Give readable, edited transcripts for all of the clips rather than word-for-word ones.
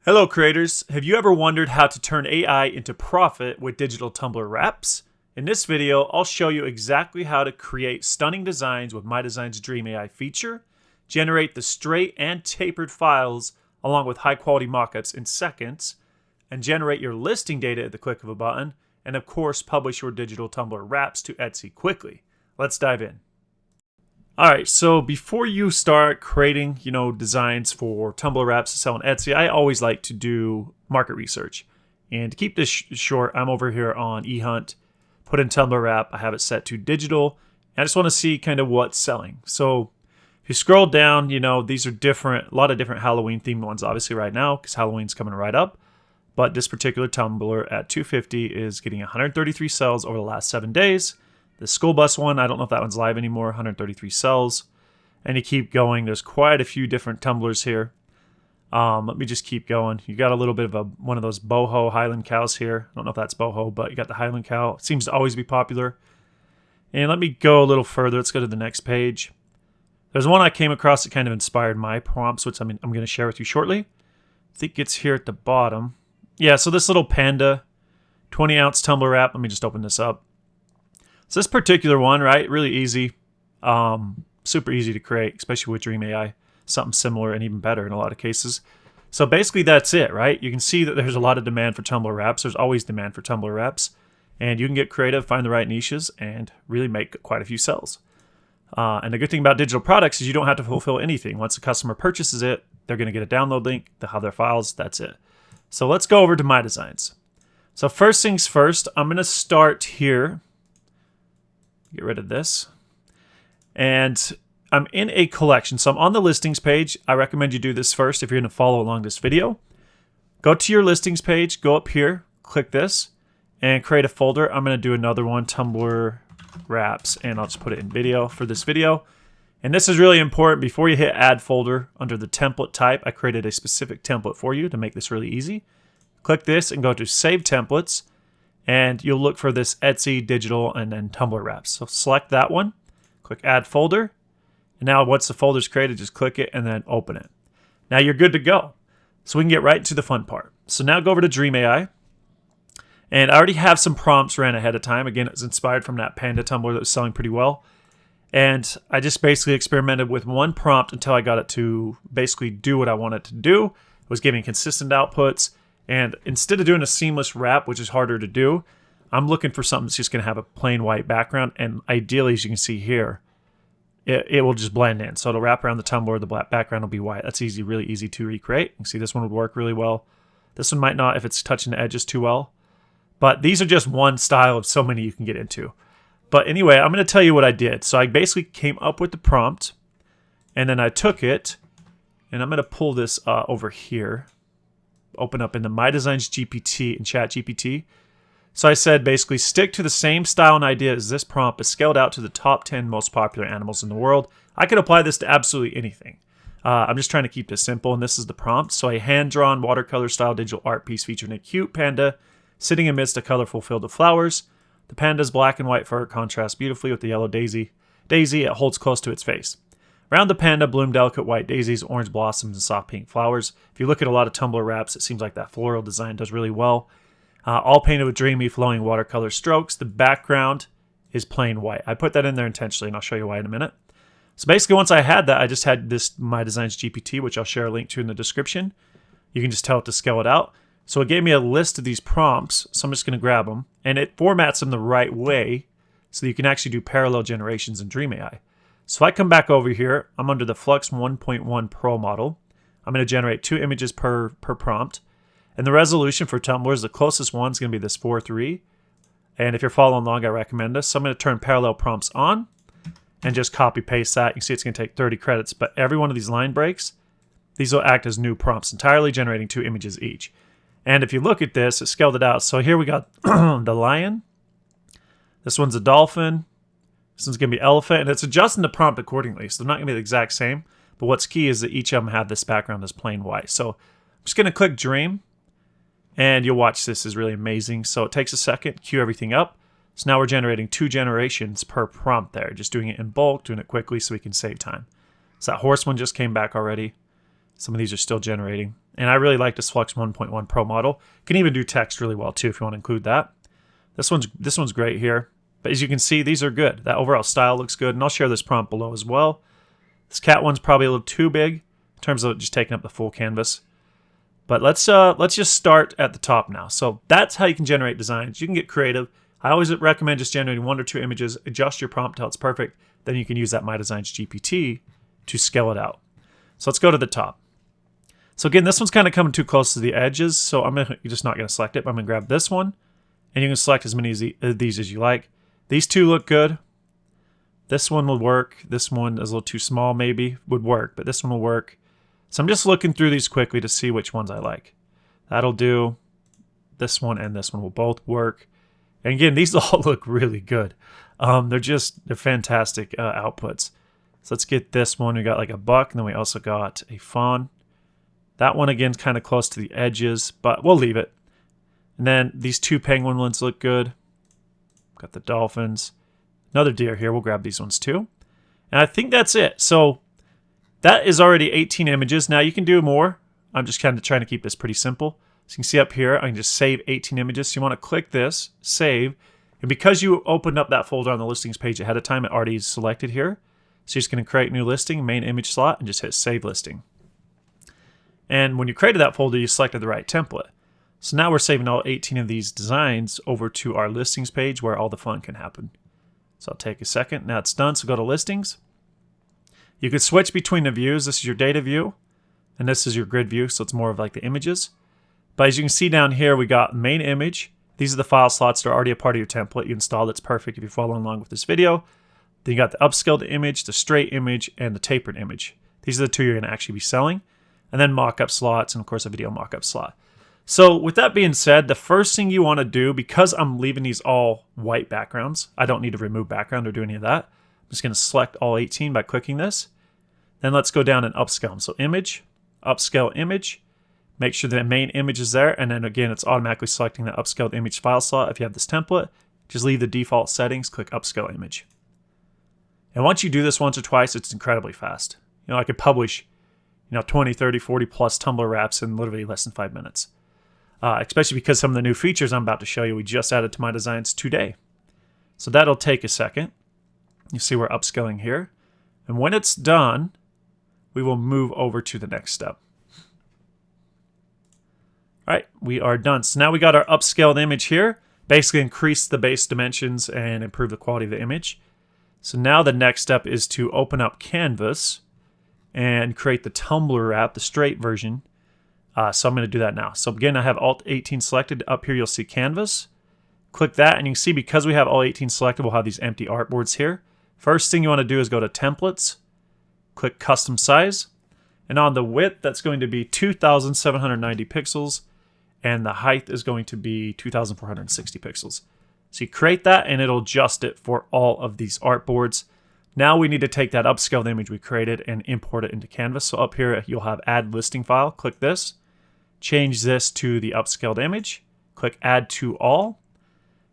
Hello creators, have you ever wondered how to turn AI into profit with digital Tumbler wraps? In this video, I'll show you exactly how to create stunning designs with MyDesigns Dream AI feature, generate the straight and tapered files along with high quality mockups in seconds, and generate your listing data at the click of a button, and of course publish your digital Tumbler wraps to Etsy quickly. Let's dive in. Alright, so before you start creating, designs for Tumbler wraps to sell on Etsy, I always like to do market research. And to keep this short, I'm over here on eHunt, put in Tumbler wrap, I have it set to digital, and I just want to see kind of what's selling. So if you scroll down, these are a lot of different Halloween themed ones obviously right now, because Halloween's coming right up. But this particular Tumbler at $250 is getting 133 sales over the last 7 days. The school bus one, I don't know if that one's live anymore, 133 cells. And you keep going. There's quite a few different tumblers here. Let me just keep going. You got a little bit of one of those boho Highland cows here. I don't know if that's boho, but you got the Highland cow. It seems to always be popular. And let me go a little further. Let's go to the next page. There's one I came across that kind of inspired my prompts, which I'm going to share with you shortly. I think it's here at the bottom. Yeah, so this little panda, 20-ounce tumbler wrap. Let me just open this up. So this particular one, right, really easy, super easy to create, especially with Dream AI, something similar and even better in a lot of cases. So basically that's it, right? You can see that there's a lot of demand for tumbler wraps. There's always demand for tumbler wraps, and you can get creative, find the right niches, and really make quite a few sales. And the good thing about digital products is you don't have to fulfill anything. Once the customer purchases it, they're going to get a download link, they'll have their files, that's it. So let's go over to MyDesigns. So first things first, I'm going to start here. Get rid of this. And I'm in a collection. So I'm on the listings page. I recommend you do this first if you're going to follow along this video. Go to your listings page, go up here, click this, and create a folder. I'm going to do another one, Tumbler wraps, and I'll just put it in video for this video. And this is really important. Before you hit add folder, under the template type, I created a specific template for you to make this really easy. Click this and go to save templates. And you'll look for this Etsy, digital, and then Tumbler wraps. So select that one, click add folder, and now once the folder's created, just click it and then open it. Now you're good to go. So we can get right to the fun part. So now go over to Dream AI, and I already have some prompts ran ahead of time. Again, it's inspired from that Panda Tumbler that was selling pretty well. And I just basically experimented with one prompt until I got it to basically do what I wanted to do. It was giving consistent outputs. And instead of doing a seamless wrap, which is harder to do, I'm looking for something that's just going to have a plain white background. And ideally, as you can see here, it will just blend in. So it'll wrap around the tumbler, the black background will be white. That's easy, really easy to recreate. You can see this one would work really well. This one might not if it's touching the edges too well. But these are just one style of so many you can get into. But anyway, I'm going to tell you what I did. So I basically came up with the prompt, and then I took it, and I'm going to pull this over here. Open up in the MyDesigns GPT and Chat GPT. So I said basically stick to the same style and idea as this prompt, but scaled out to the top 10 most popular animals in the world. I could apply this to absolutely anything. I'm just trying to keep this simple, and this is the prompt. So a hand-drawn watercolor-style digital art piece featuring a cute panda sitting amidst a colorful field of flowers. The panda's black and white fur contrasts beautifully with the yellow daisy it holds close to its face. Around the panda bloom delicate white daisies, orange blossoms, and soft pink flowers. If you look at a lot of Tumbler wraps, it seems like that floral design does really well. All painted with dreamy, flowing watercolor strokes. The background is plain white. I put that in there intentionally, and I'll show you why in a minute. So basically, once I had that, I just had this MyDesigns GPT, which I'll share a link to in the description. You can just tell it to scale it out. So it gave me a list of these prompts, so I'm just going to grab them. And it formats them the right way so that you can actually do parallel generations in Dream AI. So if I come back over here, I'm under the FLUX 1.1 Pro model. I'm going to generate 2 images per prompt. And the resolution for tumblers, the closest one is going to be this 4:3. And if you're following along, I recommend this. So I'm going to turn parallel prompts on and just copy paste that. You can see it's going to take 30 credits, but every one of these line breaks, these will act as new prompts entirely, generating 2 images each. And if you look at this, it scaled it out. So here we got the lion. This one's a dolphin. This one's going to be elephant, and it's adjusting the prompt accordingly. So they're not going to be the exact same, but what's key is that each of them have this background as plain white. So I'm just going to click Dream, and you'll watch this is really amazing. So it takes a second, queue everything up. So now we're generating 2 generations per prompt there, just doing it in bulk, doing it quickly so we can save time. So that horse one just came back already. Some of these are still generating. And I really like this FLUX 1.1 Pro model. Can even do text really well too if you want to include that. This one's great here. But as you can see, these are good. That overall style looks good. And I'll share this prompt below as well. This cat one's probably a little too big in terms of just taking up the full canvas. But let's just start at the top now. So that's how you can generate designs. You can get creative. I always recommend just generating 1 or 2 images, adjust your prompt till it's perfect. Then you can use that MyDesigns GPT to scale it out. So let's go to the top. So again, this one's kind of coming too close to the edges. So you're just not going to select it. But I'm going to grab this one. And you can select as many of these as you like. These two look good. This one will work. This one is a little too small maybe. Would work, but this one will work. So I'm just looking through these quickly to see which ones I like. That'll do. This one and this one will both work. And again, these all look really good. They're fantastic outputs. So let's get this one. We got like a buck, and then we also got a fawn. That one again is kind of close to the edges, but we'll leave it. And then these 2 penguin ones look good. Got the dolphins. Another deer here. We'll grab these ones too. And I think that's it. So that is already 18 images. Now you can do more. I'm just kind of trying to keep this pretty simple. So you can see up here, I can just save 18 images. So you want to click this, save. And because you opened up that folder on the listings page ahead of time, it already is selected here. So you're just going to create new listing, main image slot, and just hit save listing. And when you created that folder, you selected the right template. So now we're saving all 18 of these designs over to our listings page where all the fun can happen. So I'll take a second. Now it's done, so go to listings. You can switch between the views. This is your data view, and this is your grid view, so it's more of like the images. But as you can see down here, we got main image. These are the file slots that are already a part of your template. You installed it's perfect if you're following along with this video. Then you got the upscaled image, the straight image, and the tapered image. These are the 2 you're going to actually be selling. And then mockup slots, and of course a video mockup slot. So with that being said, the first thing you want to do, because I'm leaving these all white backgrounds, I don't need to remove background or do any of that. I'm just going to select all 18 by clicking this. Then let's go down and upscale them. So image, upscale image, make sure the main image is there. And then again, it's automatically selecting the upscaled image file slot. If you have this template, just leave the default settings, click upscale image. And once you do this once or twice, it's incredibly fast. I could publish 20, 30, 40 plus Tumbler wraps in literally less than 5 minutes. Especially because some of the new features I'm about to show you, we just added to MyDesigns today. So that'll take a second. You see we're upscaling here. And when it's done, we will move over to the next step. All right, we are done. So now we got our upscaled image here. Basically increase the base dimensions and improve the quality of the image. So now the next step is to open up Canvas and create the Tumbler wrap, the straight version. So I'm going to do that now. So again, I have Alt 18 selected. Up here, you'll see Canvas. Click that, and you can see because we have all 18 selected, we'll have these empty artboards here. First thing you want to do is go to Templates, click Custom Size, and on the width, that's going to be 2,790 pixels, and the height is going to be 2,460 pixels. So you create that, and it'll adjust it for all of these artboards. Now we need to take that upscaled image we created and import it into Canvas. So up here, you'll have Add Listing File. Click this. Change this to the upscaled image. Click Add to All.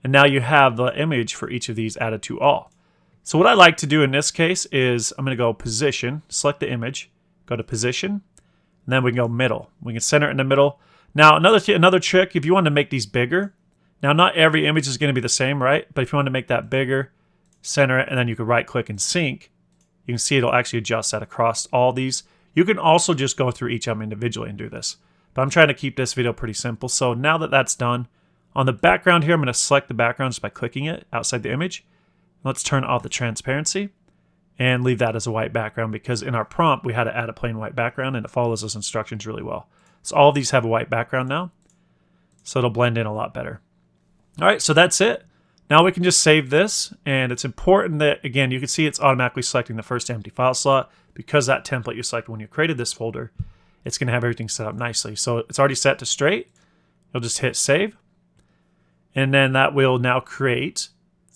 And now you have the image for each of these added to all. So what I like to do in this case is I'm going to go Position, select the image, go to Position, and then we can go Middle. We can center it in the middle. Now another trick, if you want to make these bigger, now not every image is going to be the same, right? But if you want to make that bigger, center it, and then you can right click and sync. You can see it'll actually adjust that across all these. You can also just go through each of them individually and do this. But I'm trying to keep this video pretty simple. So now that that's done, on the background here, I'm going to select the background just by clicking it outside the image. Let's turn off the transparency and leave that as a white background because in our prompt, we had to add a plain white background and it follows those instructions really well. So all of these have a white background now. So it'll blend in a lot better. All right, so that's it. Now we can just save this, and it's important that, again, you can see it's automatically selecting the first empty file slot because that template you selected when you created this folder, it's going to have everything set up nicely. So it's already set to straight. You'll just hit save, and then that will now create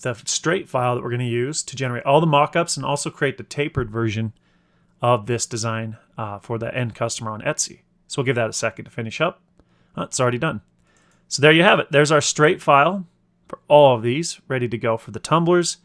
the straight file that we're going to use to generate all the mockups and also create the tapered version of this design for the end customer on Etsy. So we'll give that a second to finish up. It's already done. So there you have it. There's our straight file for all of these, ready to go for the tumblers.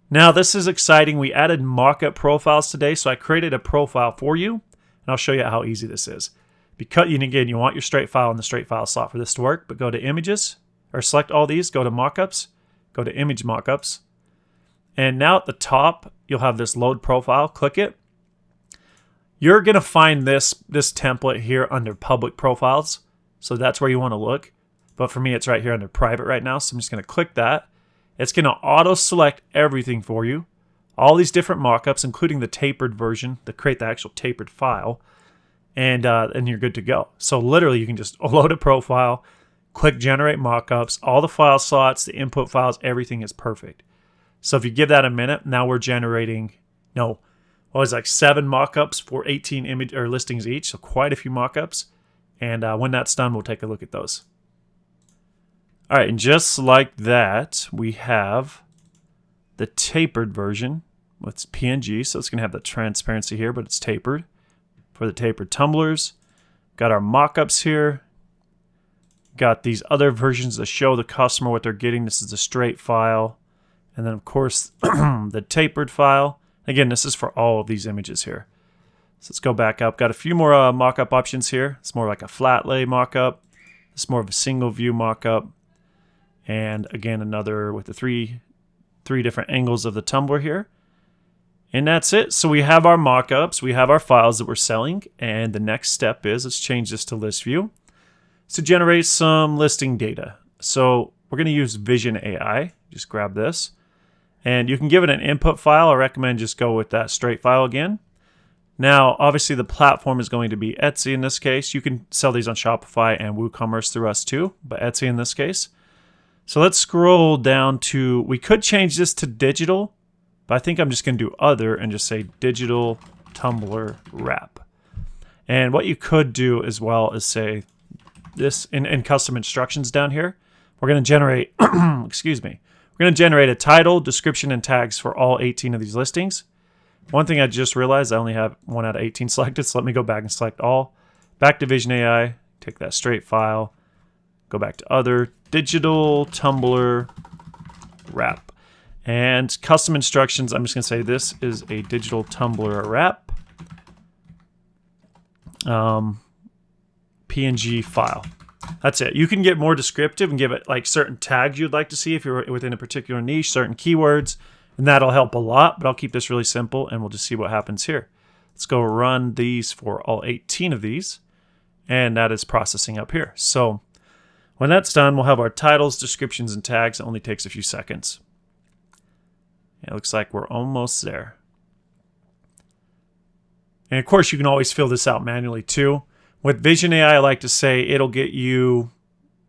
Now this is exciting. We added mockup profiles today, so I created a profile for you. And I'll show you how easy this is. Because, and again, you want your straight file in the straight file slot for this to work, but go to images, or select all these, go to mockups, go to image mockups. And now at the top, you'll have this load profile. Click it. You're going to find this template here under public profiles. So that's where you want to look. But for me, it's right here under private right now. So I'm just going to click that. It's going to auto select everything for you. All these different mockups, including the tapered version, to create the actual tapered file. And you're good to go. So literally, you can just load a profile, click generate mockups, all the file slots, the input files, everything is perfect. So if you give that a minute, now we're generating, what was it, like 7 mockups for 18 image or listings each. So quite a few mockups. And when that's done, we'll take a look at those. All right, and just like that, we have the tapered version with PNG. So it's going to have the transparency here, but it's tapered. For the tapered tumblers, got our mockups here. Got these other versions that show the customer what they're getting. This is the straight file. And then, of course, the tapered file. Again, this is for all of these images here. So let's go back up. Got a few more mockup options here. It's more like a flat lay mockup. It's more of a single view mockup. And again, another with the three different angles of the tumbler here. And that's it. So we have our mockups. We have our files that we're selling. And the next step is, let's change this to list view, to generate some listing data. So we're going to use Vision AI. Just grab this. And you can give it an input file. I recommend just go with that straight file again. Now, obviously, the platform is going to be Etsy in this case. You can sell these on Shopify and WooCommerce through us too, but Etsy in this case. So let's scroll down to, we could change this to digital, but I think I'm just going to do other and just say digital Tumbler wrap. And what you could do as well is say this in custom instructions down here. We're going to generate, excuse me. We're going to generate a title, description, and tags for all 18 of these listings. One thing I just realized, I only have 1 out of 18 selected, so let me go back and select all. Back to Vision AI, take that straight file, go back to other, digital Tumbler wrap. And custom instructions, I'm just going to say this is a digital Tumbler wrap. PNG file. That's it. You can get more descriptive and give it like certain tags you'd like to see if you're within a particular niche, certain keywords, and that'll help a lot, but I'll keep this really simple and we'll just see what happens here. Let's go run these for all 18 of these, and that is processing up here. So when that's done, we'll have our titles, descriptions, and tags. It only takes a few seconds. It looks like we're almost there. And of course, you can always fill this out manually too. With Vision AI, I like to say it'll get you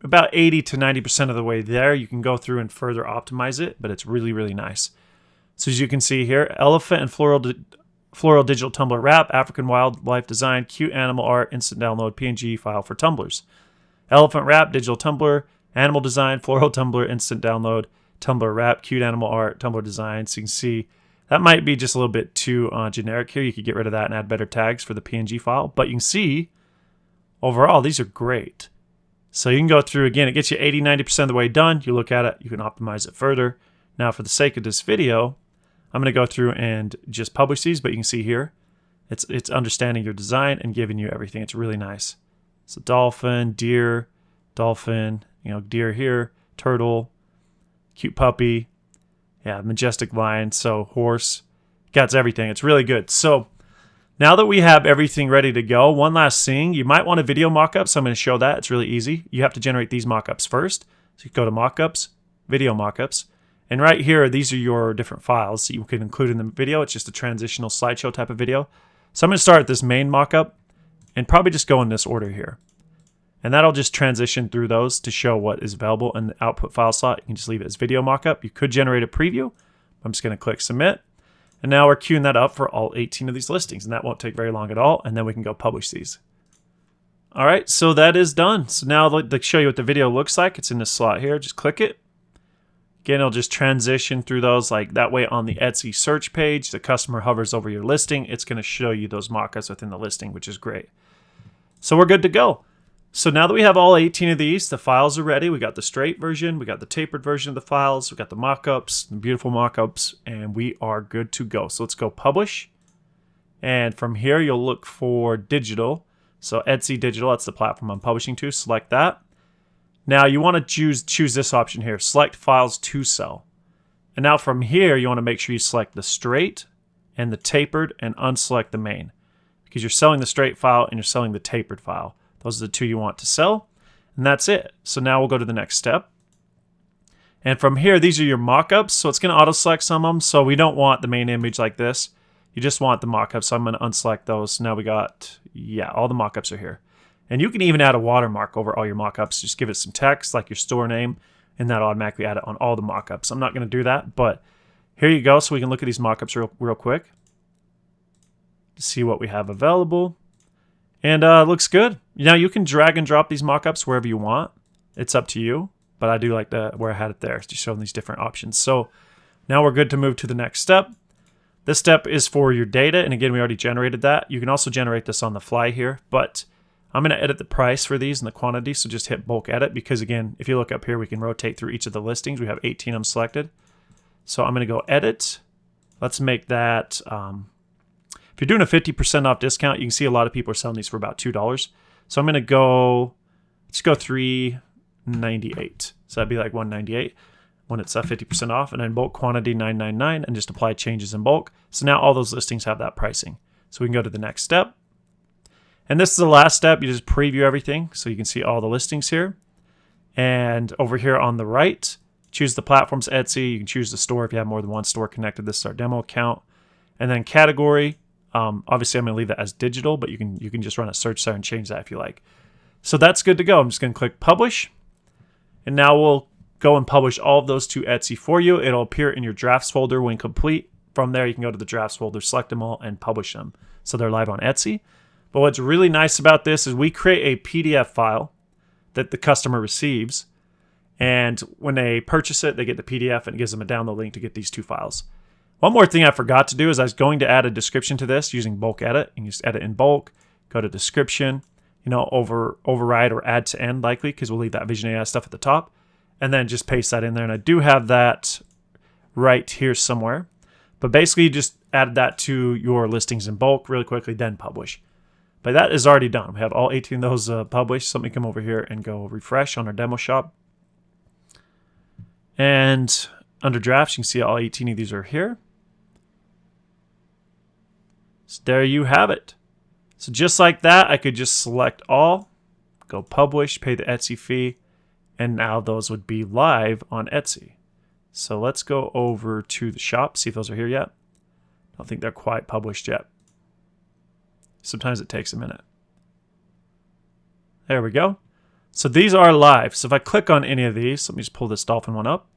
about 80 to 90% of the way there. You can go through and further optimize it, but it's really, really nice. So as you can see here, elephant and floral digital tumbler wrap, African wildlife design, cute animal art, instant download PNG file for tumblers. Elephant wrap, digital tumbler, animal design, floral tumbler, instant download, tumbler wrap, cute animal art, tumbler design. So you can see that might be just a little bit too generic here. You could get rid of that and add better tags for the PNG file. But you can see, overall, these are great. So you can go through, again, it gets you 80, 90% of the way done. You look at it, you can optimize it further. Now, for the sake of this video, I'm going to go through and just publish these, but you can see here, it's understanding your design and giving you everything. It's really nice. So dolphin, deer, dolphin, deer here, turtle, cute puppy, yeah, majestic lion, so horse, got everything. It's really good. So now that we have everything ready to go, one last thing, you might want a video mockup, so I'm going to show that. It's really easy. You have to generate these mockups first. So you go to mockups, video mockups, and right here, these are your different files that you can include in the video. It's just a transitional slideshow type of video. So I'm going to start at this main mockup and probably just go in this order here. And that'll just transition through those to show what is available in the output file slot. You can just leave it as video mockup. You could generate a preview. I'm just going to click submit. And now we're queuing that up for all 18 of these listings, and that won't take very long at all, and then we can go publish these. All right, so that is done. So now I'll show you what the video looks like. It's in this slot here. Just click it. Again, it'll just transition through those like that way on the Etsy search page. The customer hovers over your listing. It's going to show you those mockups within the listing, which is great. So we're good to go. So now that we have all 18 of these, the files are ready. We got the straight version, we got the tapered version of the files, we got the mockups, the beautiful mockups, and we are good to go. So let's go publish. And from here, you'll look for digital. So Etsy Digital, that's the platform I'm publishing to. Select that. Now you want to choose this option here, select files to sell. And now from here, you want to make sure you select the straight and the tapered and unselect the main, because you're selling the straight file and you're selling the tapered file. Those are the two you want to sell. And that's it. So now we'll go to the next step. And from here, these are your mockups. So it's going to auto select some of them. So we don't want the main image like this. You just want the mockups. So I'm going to unselect those. So now we got, yeah, all the mockups are here. And you can even add a watermark over all your mockups. Just give it some text like your store name, and that automatically add it on all the mockups. I'm not going to do that, but here you go. So we can look at these mockups real quick to see what we have available. And it looks good. Now you can drag and drop these mockups wherever you want. It's up to you, but I do like where I had it there, just showing these different options. So now we're good to move to the next step. This step is for your data, and again, we already generated that. You can also generate this on the fly here, but I'm going to edit the price for these and the quantity, so just hit bulk edit, because again, if you look up here, we can rotate through each of the listings. We have 18 of them selected. So I'm going to go edit. Let's make that, if you're doing a 50% off discount, you can see a lot of people are selling these for about $2. So I'm going to go, let's go $3.98. So that'd be like $1.98 when it's 50% off, and then bulk quantity $9.99, and just apply changes in bulk. So now all those listings have that pricing. So we can go to the next step. And this is the last step. You just preview everything so you can see all the listings here. And over here on the right, choose the platforms, Etsy. You can choose the store if you have more than one store connected. This is our demo account. And then category. Obviously, I'm going to leave that as digital, but you can just run a search there and change that if you like. So that's good to go. I'm just going to click publish. And now we'll go and publish all of those to Etsy for you. It'll appear in your drafts folder when complete. From there, you can go to the drafts folder, select them all, and publish them. So they're live on Etsy. But what's really nice about this is we create a PDF file that the customer receives. And when they purchase it, they get the PDF, and it gives them a download link to get these two files. One more thing I forgot to do is I was going to add a description to this using bulk edit. You can just edit in bulk, go to description, override or add to end likely, because we'll leave that Vision AI stuff at the top, and then just paste that in there. And I do have that right here somewhere. But basically, you just add that to your listings in bulk really quickly, then publish. But that is already done. We have all 18 of those published. So let me come over here and go refresh on our demo shop. And under drafts, you can see all 18 of these are here. So there you have it. So just like that, I could just select all, go publish, pay the Etsy fee, and now those would be live on Etsy. So let's go over to the shop, see if those are here yet. I don't think they're quite published yet. Sometimes it takes a minute. There we go. So these are live. So if I click on any of these, let me just pull this dolphin one up.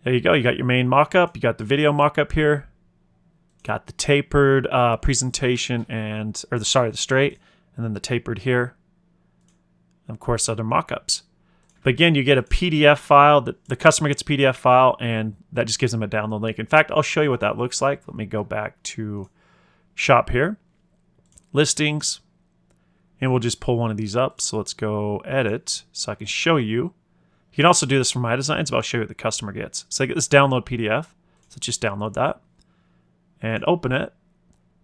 There you go. You got your main mockup. You got the video mockup here. Got the tapered presentation the straight, and then the tapered here. And of course, other mockups. But again, you get a PDF file. The customer gets a PDF file, and that just gives them a download link. In fact, I'll show you what that looks like. Let me go back to shop here. Listings. And we'll just pull one of these up. So let's go edit so I can show you. You can also do this from MyDesigns, but I'll show you what the customer gets. So I get this download PDF. So just download that and open it.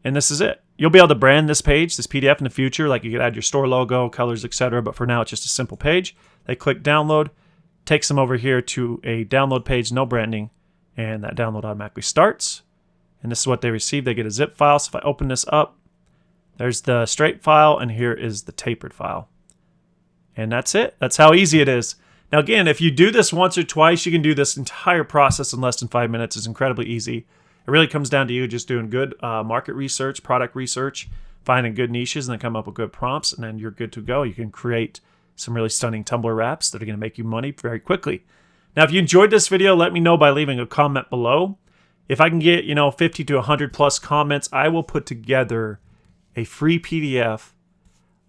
And this is it. You'll be able to brand this page, this PDF in the future. Like you could add your store logo, colors, etc. But for now, it's just a simple page. They click download, takes them over here to a download page, no branding, and that download automatically starts. And this is what they receive. They get a zip file. So if I open this up, there's the straight file, and here is the tapered file. And that's it. That's how easy it is. Now, again, if you do this once or twice, you can do this entire process in less than 5 minutes. It's incredibly easy. It really comes down to you just doing good market research, product research, finding good niches, and then come up with good prompts, and then you're good to go. You can create some really stunning Tumbler wraps that are going to make you money very quickly. Now, if you enjoyed this video, let me know by leaving a comment below. If I can get, 50 to 100 plus comments, I will put together a free PDF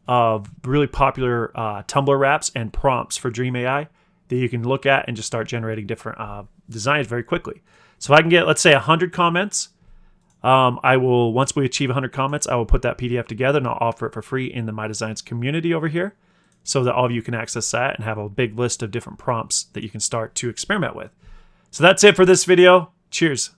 of really popular Tumbler wraps and prompts for Dream AI that you can look at and just start generating different designs very quickly. So if I can get, let's say, 100 comments, once we achieve 100 comments, I will put that PDF together and I'll offer it for free in the MyDesigns community over here so that all of you can access that and have a big list of different prompts that you can start to experiment with. So that's it for this video. Cheers.